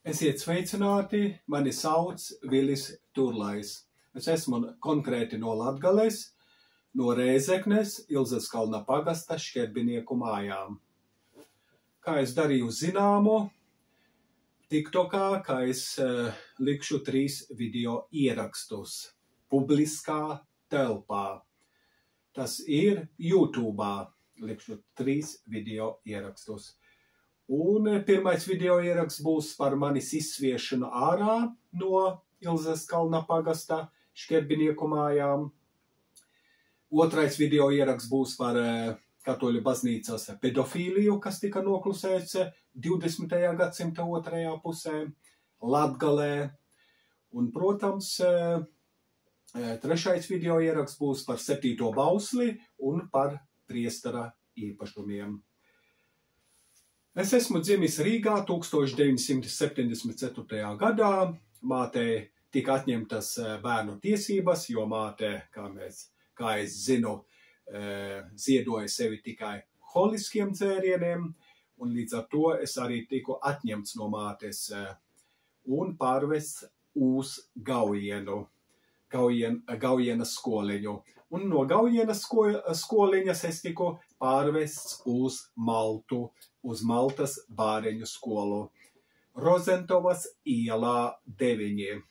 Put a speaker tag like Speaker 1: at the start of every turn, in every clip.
Speaker 1: Esiet sveicināti, mani sauc Vilis Turlais. Es esmu konkrēti no Latgales, no Rēzeknes, Ilzeskalna pagasta Šķerbinieku mājām. Kā es darīju zināmu, TikTokā, kā es likšu 3 video ierakstus publiskā telpā. Tas ir YouTube'ā, likšu 3 video ierakstus. Un pirmais video ieraksts būs par manis izsviešanu ārā no Ilzeskalna pagasta Šķerbinieku mājām. Otrais video ieraksts būs par Katoļu baznīcas pedofīliju, kas tika noklusēts 20. gadsimta otrajā pusē Latgalē. Un, protams, trešais video ieraksts būs par 7. bausli un par priestara īpašumiem. Es esmu dzimis Rīgā 1974. gadā. Mātei tika atņemtas bērnu tiesības, jo māte, kā es zinu, ziedoja sevi tikai holiskiem dzērieniem, un līdz ar to es arī tiku atņemts no mātes un pārvests uz Gaujienas skoliņu. Un no Gaujienas skoliņas es tiku pārvests uz Maltu, uz Maltas bāreņu skolu. Rozentovas ielā 9.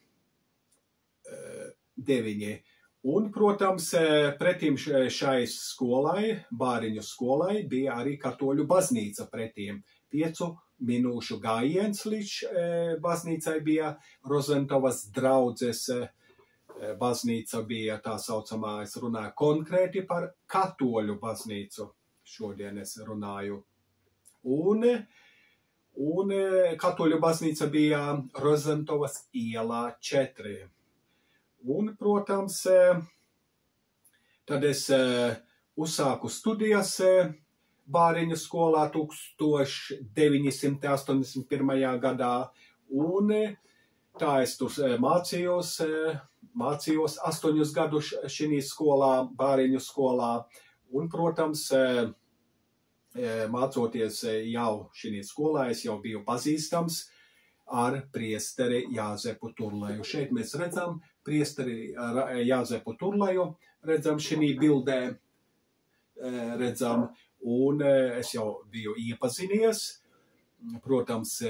Speaker 1: Un, protams, pretīm šai skolai, bāriņu skolai, bija arī Katoļu baznīca pretīm. 5 minūšu gājiens līdz baznīcai bija Rozentovas draudzes baznīca bija tā saucamā, es runāju konkrēti par Katoļu baznīcu. Šodien es runāju. Un Katoļu baznīca bija Rozentovas ielā 4. Un, protams, tad es uzsāku studijas bāriņu skolā 1981. gadā. Un tā es tur mācījos 8 gadus šī skolā, bāriņu skolā. Un, protams, mācoties jau šī skolā, es jau biju pazīstams ar priesteri Jāzepu Turlaju. Šeit mēs redzam priesteri Jāzepu Turlaju, redzam šī bildē, redzam, un es jau biju iepazinies, protams,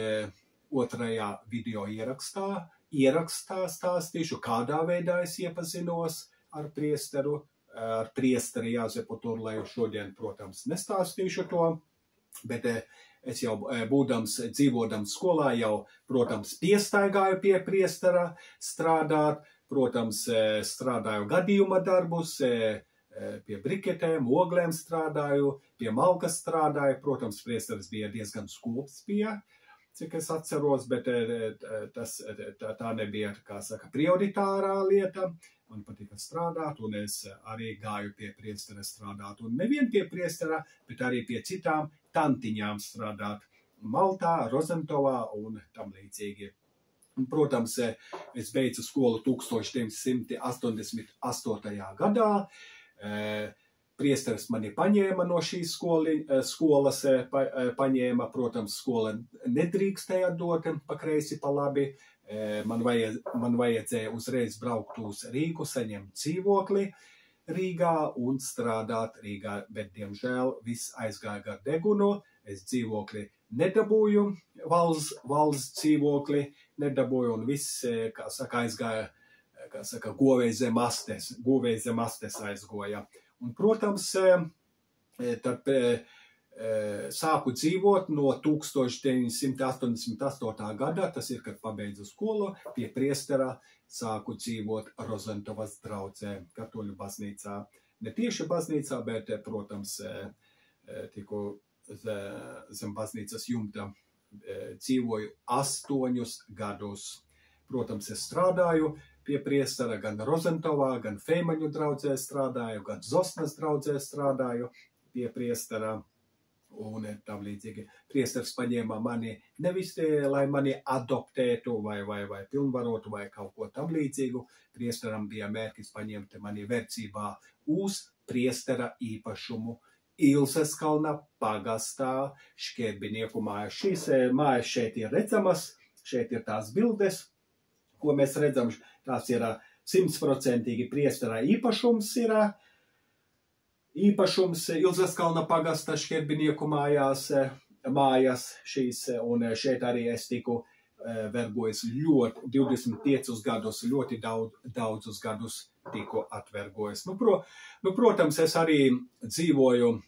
Speaker 1: otrajā video ierakstā stāstīšu, kādā veidā es iepazinos ar priesteri Jāzepu Turlaju. Šodien, protams, nestāstīšu to, bet es jau dzīvodams skolā jau, protams, piestaigāju pie priestera strādāt, protams, strādāju gadījuma darbus, pie briketēm, oglēm strādāju, pie malkas strādāju. Protams, priesteris bija diezgan skūps bija, cik es atceros, bet tā nebija, kā saka, prioritārā lieta. Man patika strādāt, un es arī gāju pie priestera strādāt. Un nevien pie priestera, bet arī pie citām tantiņām strādāt. Maltā, Rozentovā un tam līdzīgi. Un, protams, es beidzu skolu 1988. gadā. Priesteris mani paņēma no šīs skolas, protams, skola nedrīkstēja dot pa kreisi, pa labi. Man vajadzēja uzreiz braukt uz Rīgu, saņemt dzīvokli Rīgā un strādāt Rīgā, bet, diemžēl, viss aizgāja gar degunu. Es dzīvokli nedabūju, valsts dzīvokli nedabūju, un viss, kā saka, aizgāja, kā saka, govei zem astes aizgoja. Un, protams, tad sāku dzīvot no 1988. gadā, tas ir, kad pabeidzu skolu, pie priestera sāku dzīvot Rozentovas draudzē, Katoļu baznīcā. Ne tieši baznīcā, bet, protams, tiku zem baznīcas jumta dzīvoju 8 gadus. Protams, es strādāju pie priestera gan Rozentovā, gan Feimaņu draudzē strādāju, gan Zosnas draudzē strādāju pie priestera. Un tam līdzīgi priesteris paņēma mani nevis, lai mani adoptētu vai pilnvarotu vai kaut ko tam līdzīgu. Priesteram bija mērķis paņemt mani verdzībā uz priestera īpašumu Ilzeskalna pagastā Šķerbinieku mājas. Šīs mājas šeit ir redzamas, šeit ir tās bildes, ko mēs redzam. Tās ir 100% priestera īpašums Ilzeskalna pagasta Šķerbinieku mājas šīs, un šeit arī es tiku vergojis ļoti 25 gadus, ļoti daudzus gadus tiku atvergojis. Protams, es arī dzīvoju,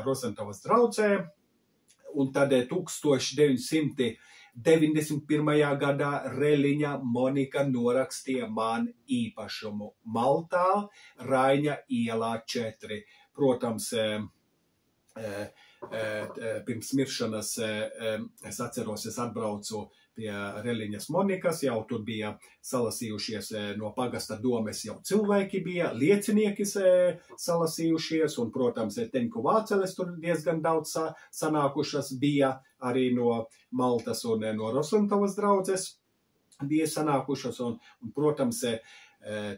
Speaker 1: Rozentavas draudzē, un tad 1991. gadā Reliņa Monika norakstīja man īpašumu Maltā, Raiņa ielā 4. Protams, pirms miršanas es atceros, es atbraucu pie Reliņas Monikas, jau tur bija salasījušies no pagasta domes, jau cilvēki bija, liecinieki salasījušies, un, protams, teņku vāceles tur diezgan daudz sanākušas bija, arī no Maltas un no Rozentavas draudzes bija sanākušas, un protams,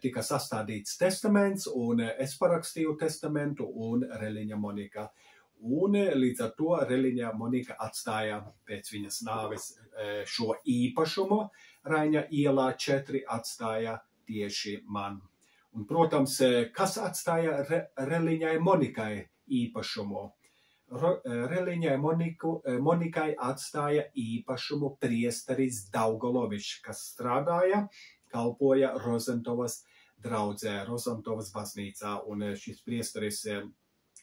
Speaker 1: tika sastādīts testaments, un es parakstīju testamentu, un Reliņa Monika. Un līdz ar to Reliņa Monika atstāja pēc viņas nāves šo īpašumu, Raiņa ielā 4 atstāja tieši man. Un, protams, kas atstāja Reliņai Monikai īpašumu? Reliņai Monikai atstāja īpašumu priesteris Daugolovičs, kas strādāja, kalpoja Rozentavas draudzē, Rozentavas baznīcā, un šis priesteris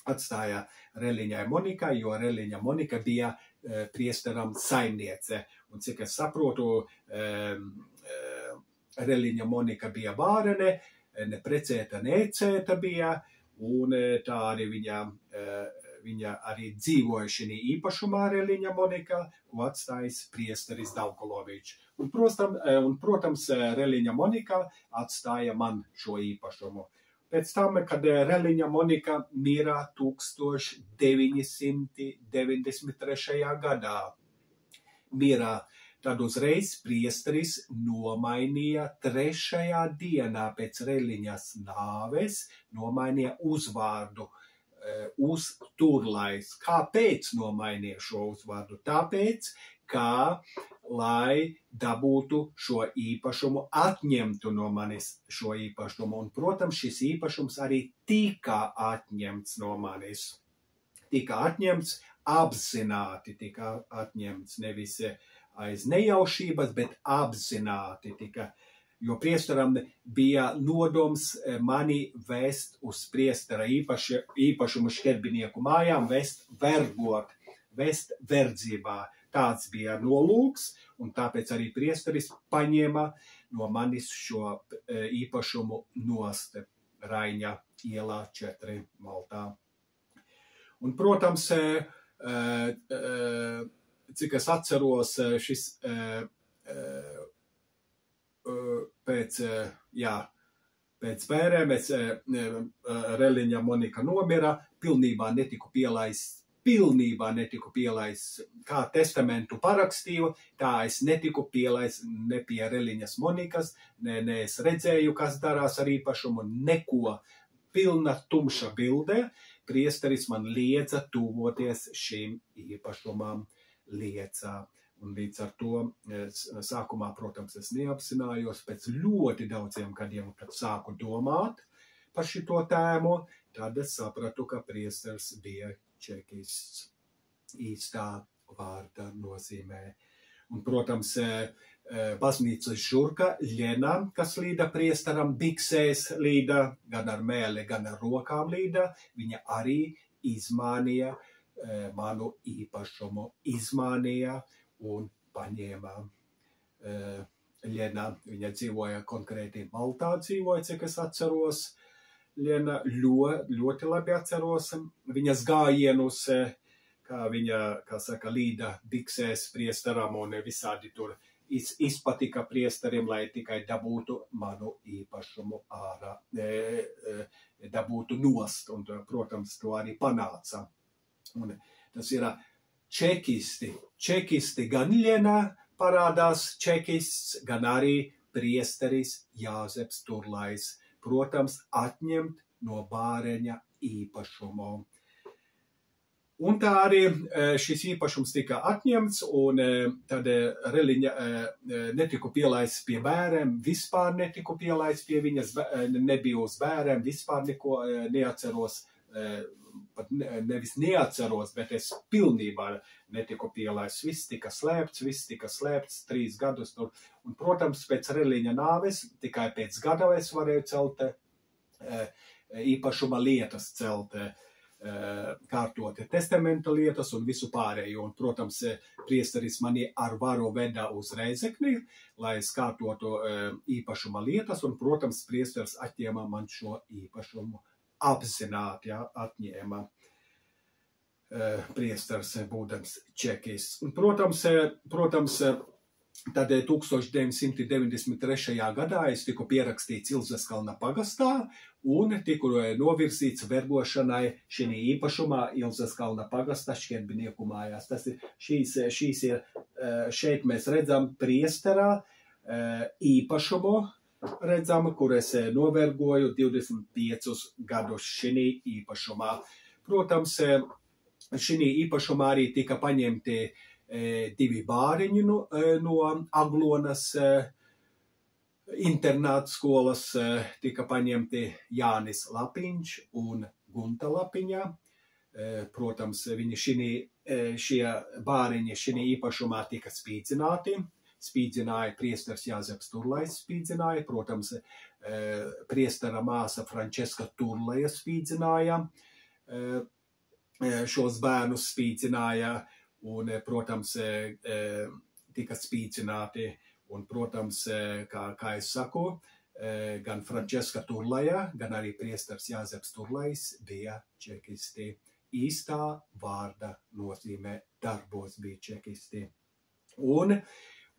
Speaker 1: atstāja Reliņai Monikai, jo Reliņa Monika bija priesteram saimniece. Un cik es saprotu, Reliņa Monika bija bārene, ne precēta, ne ecēta bija, un tā arī viņa arī dzīvoja šī īpašumā Reliņa Monika, ko atstājis priesteris Daugolovičs. Un, protams, Reliņa Monika atstāja man šo īpašumu. Pēc tam, kad Reliņa Monika mira 1993. gadā, tad uzreiz priesteris nomainīja 3. dienā pēc Reliņas nāves, nomainīja uzvārdu uz Turlais. Kāpēc nomainīja šo uzvārdu? Tāpēc, kā lai dabūtu šo īpašumu, atņemtu no manis šo īpašumu. Un, protams, šis īpašums arī tika atņemts no manis. Tika atņemts apzināti, tika atņemts nevis aiz nejaušības, bet apzināti tika. Jo priesteram bija nodoms mani vest uz priestera īpašumu Šķerbinieku mājām, vest vergot, vest verdzībā. Tāds bija nolūks, un tāpēc arī priesteris paņēma no manis šo īpašumu nost Raiņa ielā 4 Maltā. Un, protams, cik es atceros, šis pēc vērēm, Reliņa Monika nomira, pilnībā netiku pielaists, kā testamentu parakstīju, tā es netiku pielaists ne pie Reliņas Monikas, ne es redzēju, kas darās ar īpašumu, neko. Pilna tumša bilde, priesteris man liedza tuvoties šīm īpašumām liecā. Un līdz ar to sākumā, protams, es neapzinājos, pēc ļoti daudziem gadiem, kad sāku domāt par šito tēmu, tad es sapratu, ka priesteris bija čekists īstā vārda nozīmē. Un, protams, baznīcas žurka Ļena, kas līda priesteram biksēs, līda gan ar mēli, gan ar rokām līda, viņa arī izmānīja manu īpašumu, izmānīja un paņēma Ļena. Viņa dzīvoja konkrēti Maltā, cik es atceros. Ļena ļoti labi atceros viņas gājienus, kā viņa, līda biksēs priesteram un visādi tur izpatika priesterim, lai tikai dabūtu manu īpašumu ārā, dabūtu nost, un, protams, to arī panāca. Un tas ir čekisti, gan Ļena parādās čekists, gan arī priesteris Jāzeps Turlais. Protams, atņemt no bāreņa īpašumu. Un tā arī šis īpašums tika atņemts, un tad Reliņa netika pielaists pie bērniem, vispār netika pielaists pie viņas, nebija uz bērniem, vispār neko neatceros, pat nevis neatceros, bet es pilnībā netiku pielaists. Viss tika slēpts 3 gadus. Un, protams, pēc Reliņa nāves, tikai pēc gada es varēju celt īpašuma lietas celt, kārtot testamenta lietas un visu pārējo. Un, protams, priesteris mani ar varu veda uz Reizekni, lai es kārtotu īpašuma lietas, un, protams, priesteris atņēma man šo īpašumu apzināti, atņēma priesteris būdams čekists. Un, protams, tad 1993. gadā es tiku pierakstīts Ilzeskalna pagastā un tiku novirzīts vergošanai šī īpašumā Ilzeskalna pagasta šķērbinieku mājās. Tas ir, šīs ir, šeit mēs redzam priesterā īpašumu, redzam, kur es novergoju 25 gadus šī īpašumā. Protams, šī īpašumā arī tika paņemti 2 bāriņi no Aglonas internāta skolas, tika paņemti Jānis Lapiņš un Gunta Lapiņa. Protams, viņi šie bāriņi šī īpašumā tika spīdzināti. Spīdzināja priesteris Jāzeps Turlais, spīdzināja, protams, priestera māsa Frančeska Turlaja spīdzināja, šos bērnus spīdzināja, un, protams, tika spīdzināti, un, protams, kā es saku, gan Frančeska Turlaja, gan arī priesteris Jāzeps Turlais bija čekisti. Īstā vārda nozīmē darbos bija čekisti.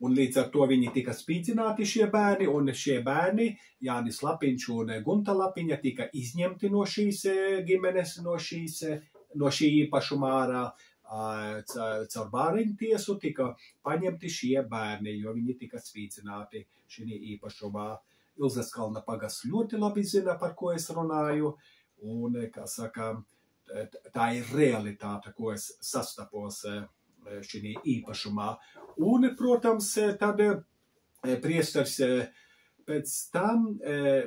Speaker 1: Un līdz ar to viņi tika spīdzināti šie bērni, un šie bērni, Jānis Lapiņš un Gunta Lapiņa, tika izņemti no šīs ģimenes, no šī īpašuma ārā, caur bāriņu tiesu tika paņemti šie bērni, jo viņi tika spīdzināti šī īpašumā. Ilzeskalna pagasts ļoti labi zina, par ko es runāju, un, kā saka, tā ir realitāte, ko es sastapos šī īpašumā. Un, protams, tad priesteris pēc tam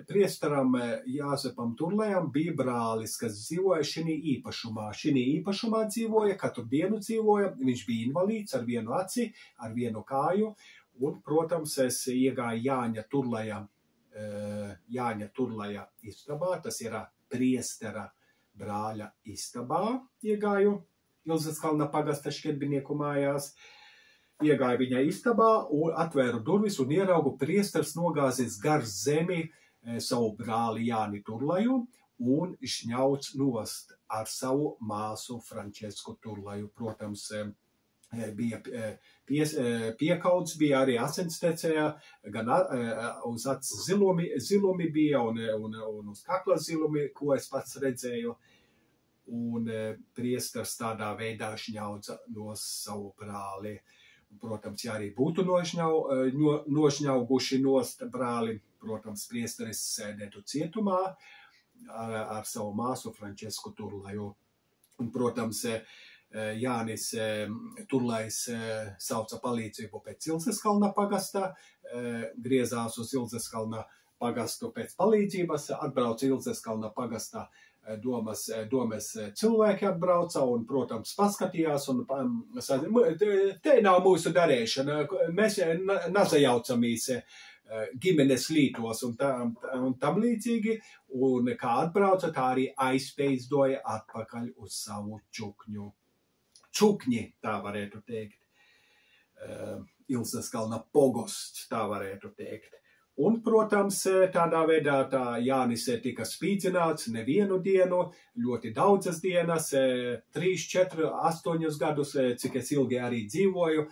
Speaker 1: priesteram Jāzepam Turlajam bija brālis, kas dzīvoja šī īpašumā. Šī īpašumā dzīvoja, katru dienu dzīvoja, viņš bija invalīds ar vienu aci, ar vienu kāju, un, protams, es iegāju Jāņa Turlaja istabā, tas ir priestera brāļa istabā, iegāju Ilzeskalna pagasta šķērbinieku mājās. Iegāju viņa istabā un atvēru durvis un ieraugu priesteris nogāzies gar zemi savu brāli Jāni Turlaju un šņauts nost ar savu māsu Frančesku Turlaju. Protams, bija piekauts, bija arī asinstecējā, gan uz acis zilumi bija un uz kakla zilumi, ko es pats redzēju. Un priesteris tādā veidā šņauca no savu brāli. Protams, ja arī būtu nošņauguši nost brāli, protams, priesteris sēdētu cietumā ar savu māsu Frančesku Turlaju. Un, protams, Jānis Turlais sauca palīdzību pēc Ilzeskalna pagasta, griezās uz Ilzeskalna pagastu pēc palīdzības, atbrauca Ilzeskalna pagastā. Domas cilvēki atbrauca un, protams, paskatījās un te nav mūsu darēšana, mēs nazajaucamies ģimenes lītos un tam līdzīgi, un kā atbrauca, tā arī aizpeizdoja atpakaļ uz savu čukņu. Čukņi, tā varētu teikt. Ilzeskalna pogosts, tā varētu teikt. Un, protams, tādā veidā Jānis tika spīdzināts nevienu dienu, ļoti daudzas dienas, 3, 4, 8 gadus, cik es ilgi arī dzīvoju,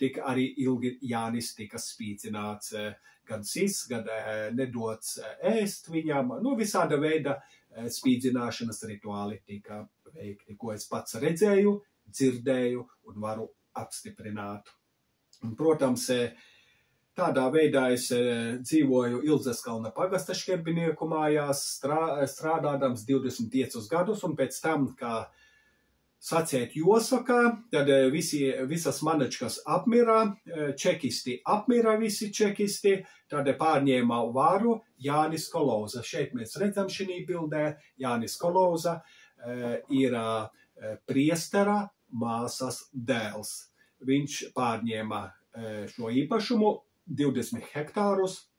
Speaker 1: tik arī ilgi Jānis tika spīdzināts, gan sis, gan nedots ēst viņam, visāda veida spīdzināšanas rituāli tika veikti, ko es pats redzēju, dzirdēju un varu apstiprināt. Un, protams, tādā veidā es dzīvoju Ilzeskalna pagasta šķērbinieku mājās, strādādams 25 gadus, un pēc tam, kā sacēt jāsaka, tad visas manačkas apmirā, čekisti apmirā visi čekisti, tad pārņēma varu Jānis Kolauza. Šeit mēs redzam šī bildē, Jānis Kolauza ir priestera māsas dēls. Viņš pārņēma šo īpašumu 20 hektārus,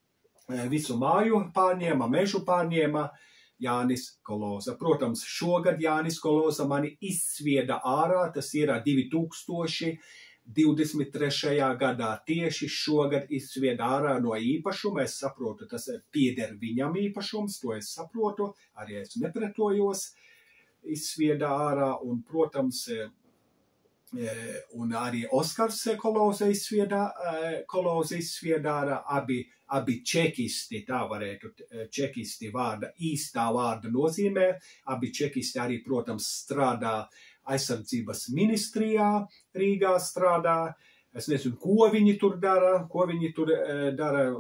Speaker 1: visu māju pārņēma, mežu pārņēma, Jānis Kolauza. Protams, šogad Jānis Kolauza mani izsvieda ārā, tas ir 2023. gadā. Tieši šogad izsvieda ārā no īpašuma. Es saprotu, tas pieder viņam īpašums, to es saprotu, arī es nepretojos. Izsvieda ārā un, protams, un arī Oskars Kolauza izsvieda ārā, abi čekisti, tā varētu čekisti vārda, īstā vārda nozīmē, abi čekisti arī, protams, strādā aizsardzības ministrijā, Rīgā strādā. Es nezinu, ko viņi tur dara,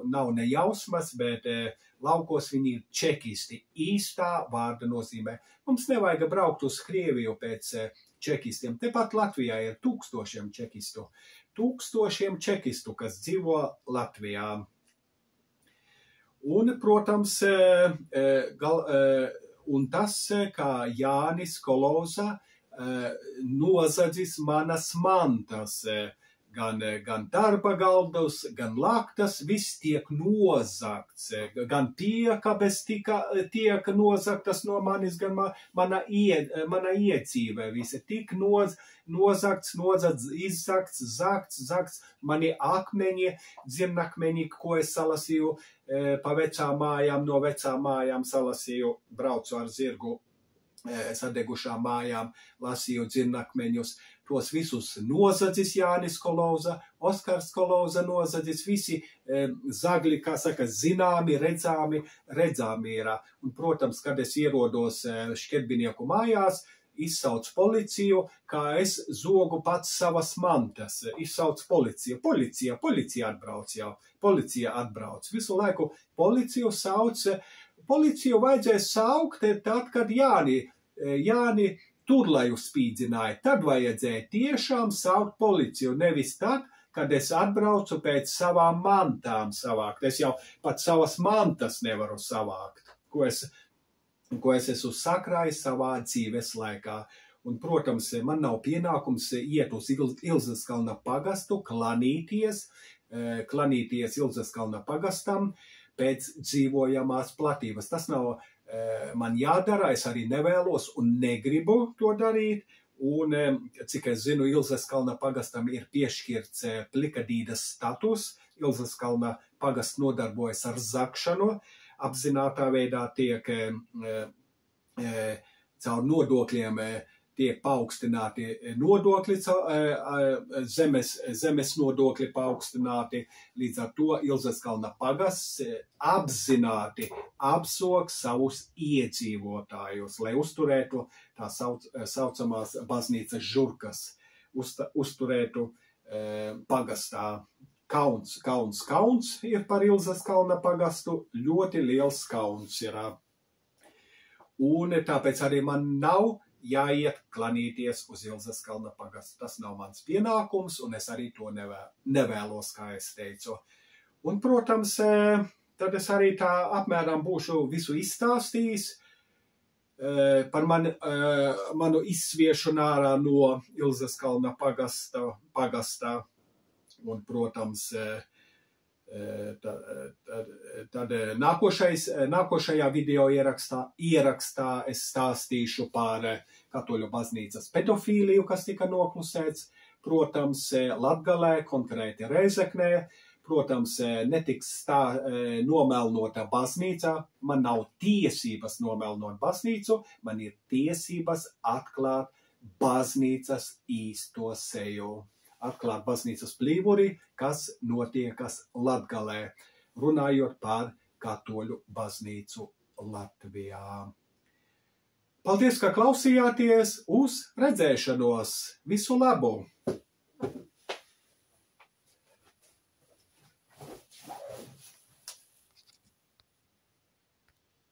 Speaker 1: nav ne jausmas, bet laukos viņi ir čekisti, īstā vārda nozīmē. Mums nevajag braukt uz Krieviju pēc čekistiem. Tepat Latvijā ir tūkstošiem čekistu, kas dzīvo Latvijā. Un, protams, un tas, kā Jānis Kolauza nozadzis manas mantas, gan darba galdus, gan laktas, viss tiek nozagts, gan tiekabes tiek nozagtas no manis, gan mana iedzīve, visi tik nozagts, izzagts, zagts, mani akmeņi, dzirnakmeņi, ko es salasīju pa vecām mājām, no vecām mājām salasīju, braucu ar zirgu sadegušām mājām, lasīju dzirnakmeņus. Tos visus nozadzis Jānis Kolauza, Oskars Kolauza nozadzis, visi zagļi, kā saka, zināmi, redzāmi ir. Un, protams, kad es ierodos šķedbinieku mājās, izsauc policiju, kā es zogu pats savas mantas. Izsauc policiju. Policija atbrauc jau. Policija atbrauc. Visu laiku policiju sauc. Policiju vajadzēs saukt tad, kad Jāni Turlaju spīdzināja. Tad vajadzēja tiešām saukt policiju, nevis tad, kad es atbraucu pēc savām mantām savākt. Es jau pat savas mantas nevaru savākt, ko es esmu sakrājis savā dzīves laikā. Un, protams, man nav pienākums iet uz Ilzeskalna pagastu, klanīties Ilzeskalna pagastam pēc dzīvojamās platības. Tas nav man jādara, es arī nevēlos un negribu to darīt. Un, cik es zinu, Ilzeskalna pagastam ir piešķirts plikadīdas status. Ilzeskalna pagasts nodarbojas ar zagšanu. Apzinātā veidā tiek caur nodokļiem tiek paaugstināti nodokļi, zemes nodokļi paaugstināti. Līdz ar to Ilzeskalna pagasts apzināti apsog savus iedzīvotājus, lai uzturētu tā saucamās baznīcas žurkas, uzturētu pagastā. Kauns ir par Ilzeskalna pagastu, ļoti liels kauns ir. Un tāpēc arī man nav jāiet klanīties uz Ilzeskalna pagastu. Tas nav mans pienākums, un es arī to nevēlos, kā es teicu. Un, protams, tad es arī tā apmēram būšu visu izstāstījis par manu izsviešanu ārā no Ilzeskalna pagastā. Un, protams, tad nākošajā video ierakstā es stāstīšu par katoļu baznīcas pedofīliju, kas tika noklusēts. Protams, Latgalē, konkrēti Rēzeknē. Protams, netiks nomelnota baznīca. Man nav tiesības nomelnot baznīcu, man ir tiesības atklāt baznīcas īsto seju. Atklāt baznīcas plīvuri, kas notiekas Latgalē, runājot par katoļu baznīcu Latvijā. Paldies, ka klausījāties, uz redzēšanos! Visu labu!